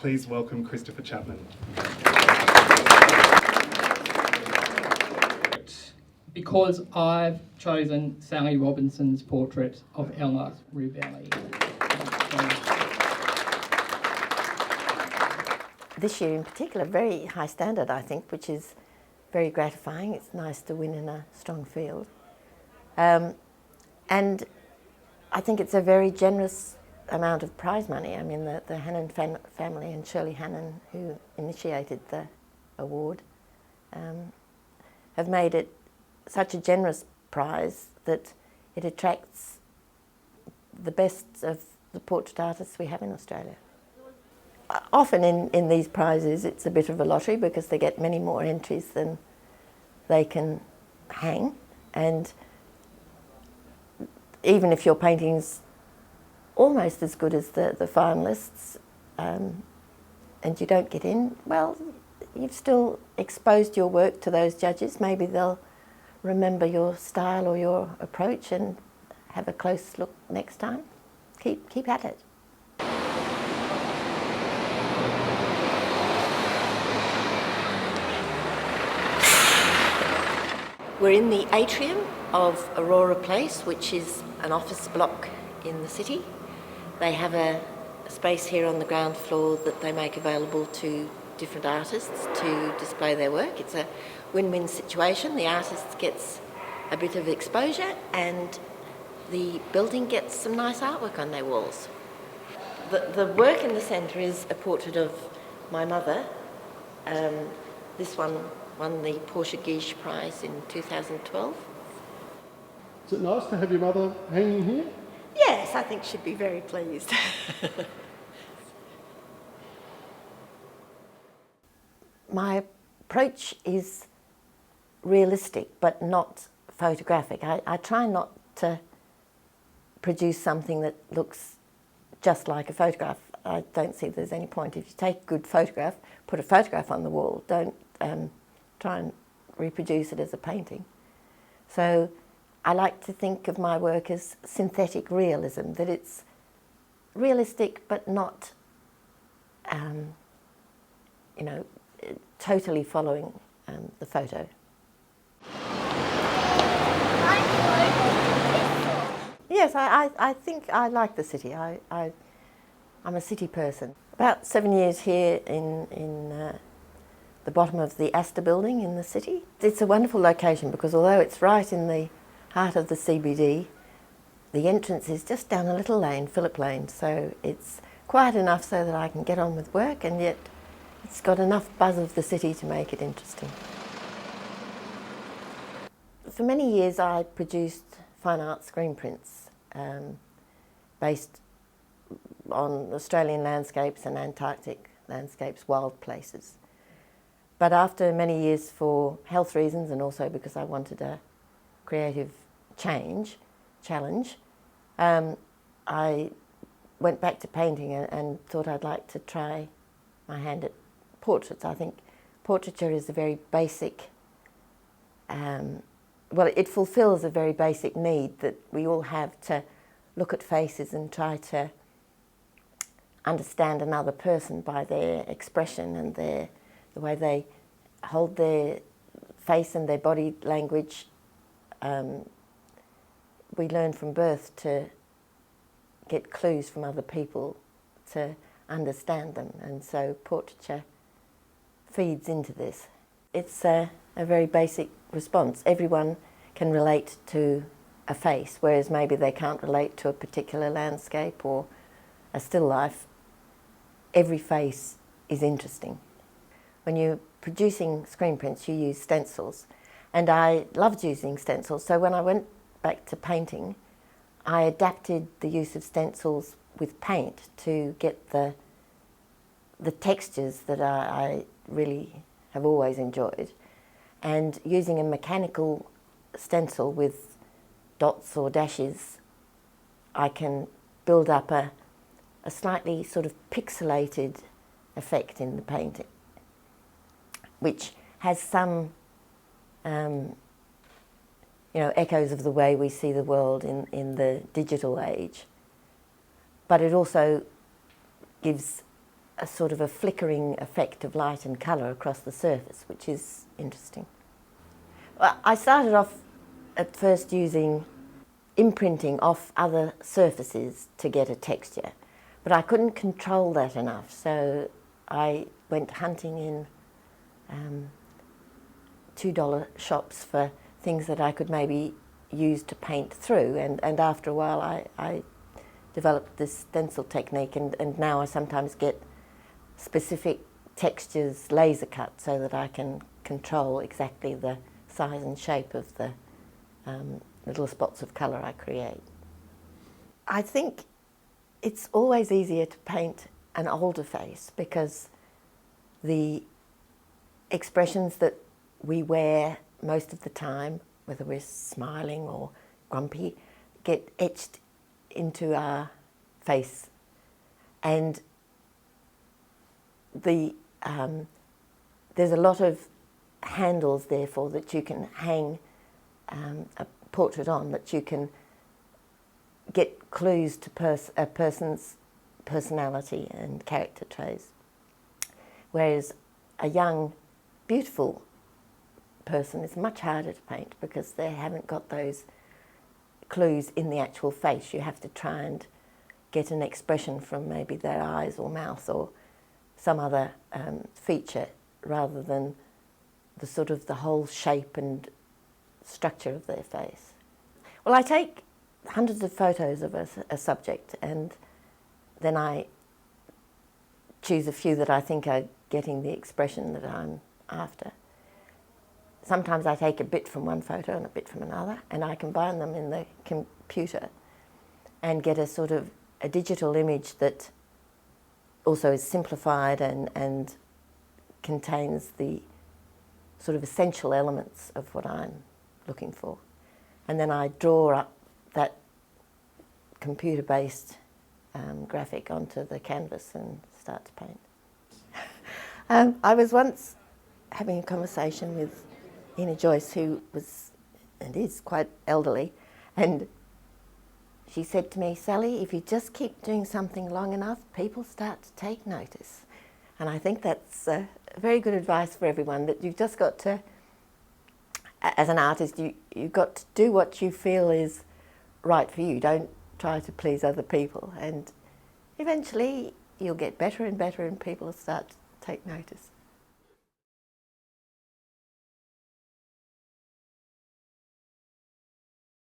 please welcome Christopher Chapman. Because I've chosen Sally Robinson's portrait of Eleanor Rubelli. This year in particular, very high standard, I think, which is very gratifying. It's nice to win in a strong field. And I think it's a very generous amount of prize money. I mean, the Hannon family and Shirley Hannon, who initiated the award, have made it such a generous prize that it attracts the best of the portrait artists we have in Australia. Often in these prizes it's a bit of a lottery because they get many more entries than they can hang, and even if your painting's almost as good as the finalists and you don't get in, well, you've still exposed your work to those judges. Maybe they'll remember your style or your approach and have a close look next time. Keep at it. We're in the atrium of Aurora Place, which is an office block in the city. They have a space here on the ground floor that they make available to different artists to display their work. It's a win-win situation. The artist gets a bit of exposure and the building gets some nice artwork on their walls. The work in the centre is a portrait of my mother. This one won the Portia Guiche Prize in 2012. Is it nice to have your mother hanging here? Yes, I think she'd be very pleased. My approach is realistic but not photographic. I try not to produce something that looks just like a photograph. I don't see there's any point. If you take a good photograph, put a photograph on the wall. Don't try and reproduce it as a painting. So I like to think of my work as synthetic realism, that it's realistic but not, totally following the photo. Yes, I think I like the city. I'm a city person. About 7 years here in the bottom of the Astor building in the city. It's a wonderful location because although it's right in the heart of the CBD, the entrance is just down a little lane, Phillip Lane, so it's quiet enough so that I can get on with work, and yet it's got enough buzz of the city to make it interesting. For many years I produced fine art screen prints based on Australian landscapes and Antarctic landscapes, wild places. But after many years, for health reasons and also because I wanted a creative challenge, I went back to painting and thought I'd like to try my hand at portraits. I think portraiture is a very basic, it fulfills a very basic need that we all have to look at faces and try to understand another person by their expression and the way they hold their face and their body language. We learn from birth to get clues from other people to understand them, and so portraiture feeds into this. It's a very basic response. Everyone can relate to a face, whereas maybe they can't relate to a particular landscape or a still life. Every face is interesting. When you're producing screen prints, you use stencils, and I loved using stencils, so when I went back to painting, I adapted the use of stencils with paint to get the textures that I really have always enjoyed, and using a mechanical stencil with dots or dashes, I can build up a slightly sort of pixelated effect in the painting, which has some echoes of the way we see the world in the digital age. But it also gives a sort of a flickering effect of light and colour across the surface, which is interesting. Well, I started off at first using imprinting off other surfaces to get a texture, but I couldn't control that enough, so I went hunting in $2 shops for things that I could maybe use to paint through, and after a while I developed this stencil technique, and now I sometimes get specific textures laser cut so that I can control exactly the size and shape of the little spots of colour I create. I think it's always easier to paint an older face because the expressions that we wear most of the time, whether we're smiling or grumpy, get etched into our face, and there's a lot of handles therefore that you can hang a portrait on, that you can get clues to a person's personality and character traits. Whereas a young, beautiful person is much harder to paint because they haven't got those clues in the actual face. You have to try and get an expression from maybe their eyes or mouth or some other feature rather than the sort of the whole shape and structure of their face. Well, I take hundreds of photos of a subject, and then I choose a few that I think are getting the expression that I'm after. Sometimes I take a bit from one photo and a bit from another, and I combine them in the computer and get a sort of a digital image that also is simplified and contains the sort of essential elements of what I'm looking for. And then I draw up that computer-based graphic onto the canvas and start to paint. I was once having a conversation with Ina Joyce, who was and is quite elderly, and she said to me, "Sally, if you just keep doing something long enough, people start to take notice." And I think that's very good advice for everyone, that you've just got to, as an artist, you've got to do what you feel is right for you. Don't try to please other people, and eventually you'll get better and better and people will start to take notice.